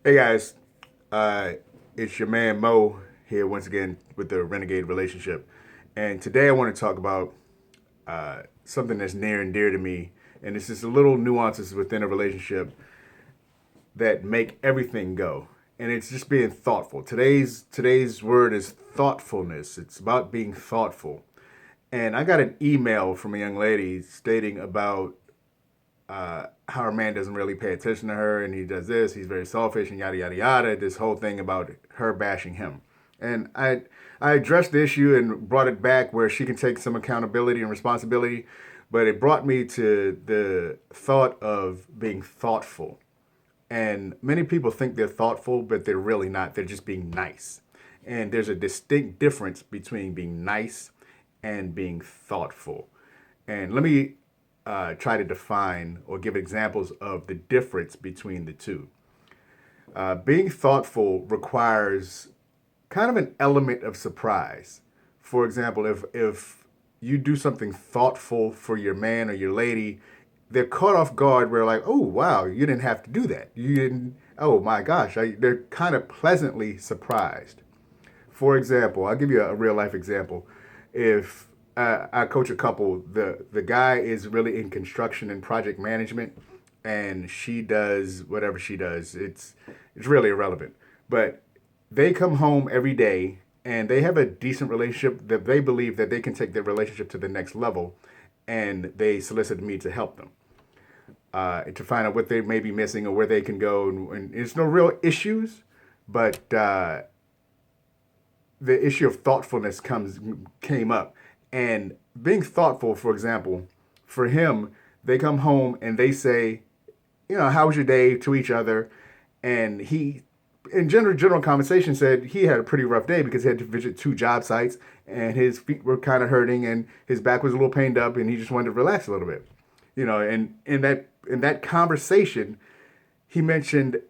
Hey guys, uh, it's your man Mo here once again with the Renegade Relationship, and today I want to talk about something that's near and dear to me, and it's just the little nuances within a relationship that make everything go, and it's just being thoughtful. Today's word is thoughtfulness. It's about being thoughtful, and I got an email from a young lady stating about how her man doesn't really pay attention to her and he does this, he's very selfish and yada yada yada. This whole thing about her bashing him. And I addressed the issue and brought it back where she can take some accountability and responsibility, but it brought me to the thought of being thoughtful. And many people think they're thoughtful, but they're really not. They're just being nice. And there's a distinct difference between being nice and being thoughtful. And let me try to define or give examples of the difference between the two. Being thoughtful requires kind of an element of surprise. For example, if you do something thoughtful for your man or your lady, they're caught off guard. We're like, oh wow, you didn't have to do that. You didn't. Oh my gosh, they're kind of pleasantly surprised. For example, I'll give you a real life example. If I coach a couple, the guy is really in construction and project management, and she does whatever she does. It's really irrelevant, but they come home every day and they have a decent relationship that they believe that they can take their relationship to the next level, and they solicited me to help them to find out what they may be missing or where they can go. And it's no real issues, but the issue of thoughtfulness came up, and being thoughtful. For example, for him, they come home and they say, how was your day to each other, and he, in general conversation, said he had a pretty rough day because he had to visit two job sites and his feet were kind of hurting and his back was a little pained up and he just wanted to relax a little bit, and in that conversation, he mentioned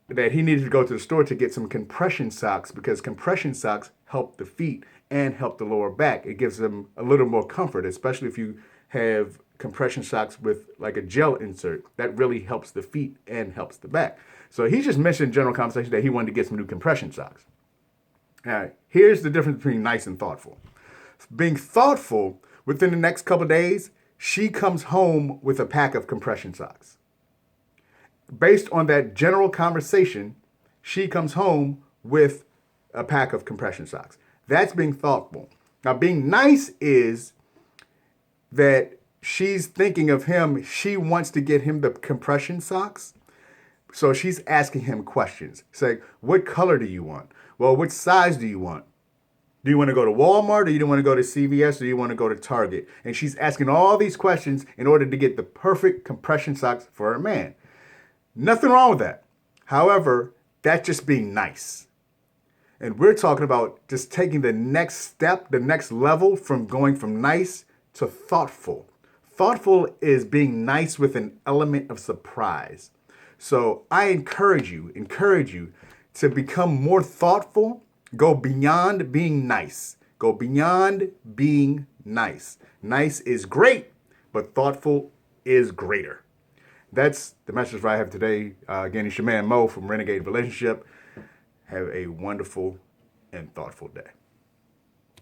that he needed to go to the store to get some compression socks because compression socks help the feet and help the lower back. It gives them a little more comfort, especially if you have compression socks with like a gel insert. That really helps the feet and helps the back. So he just mentioned in general conversation that he wanted to get some new compression socks. Now, here's the difference between nice and thoughtful. Being thoughtful, within the next couple of days, she comes home with a pack of compression socks. Based on that general conversation, she comes home with a pack of compression socks. That's being thoughtful. Now, being nice is that she's thinking of him. She wants to get him the compression socks. So she's asking him questions. Say, what color do you want? Well, what size do you want? Do you want to go to Walmart or do you want to go to CVS or do you want to go to Target? And she's asking all these questions in order to get the perfect compression socks for her man. Nothing wrong with that. However, that's just being nice. And we're talking about just taking the next step, the next level from going from nice to thoughtful. Thoughtful is being nice with an element of surprise. So I encourage you to become more thoughtful, go beyond being nice. Go beyond being nice. Nice is great, but thoughtful is greater. That's the message I have today. Again, it's your man Mo from Renegade Relationship. Have a wonderful and thoughtful day.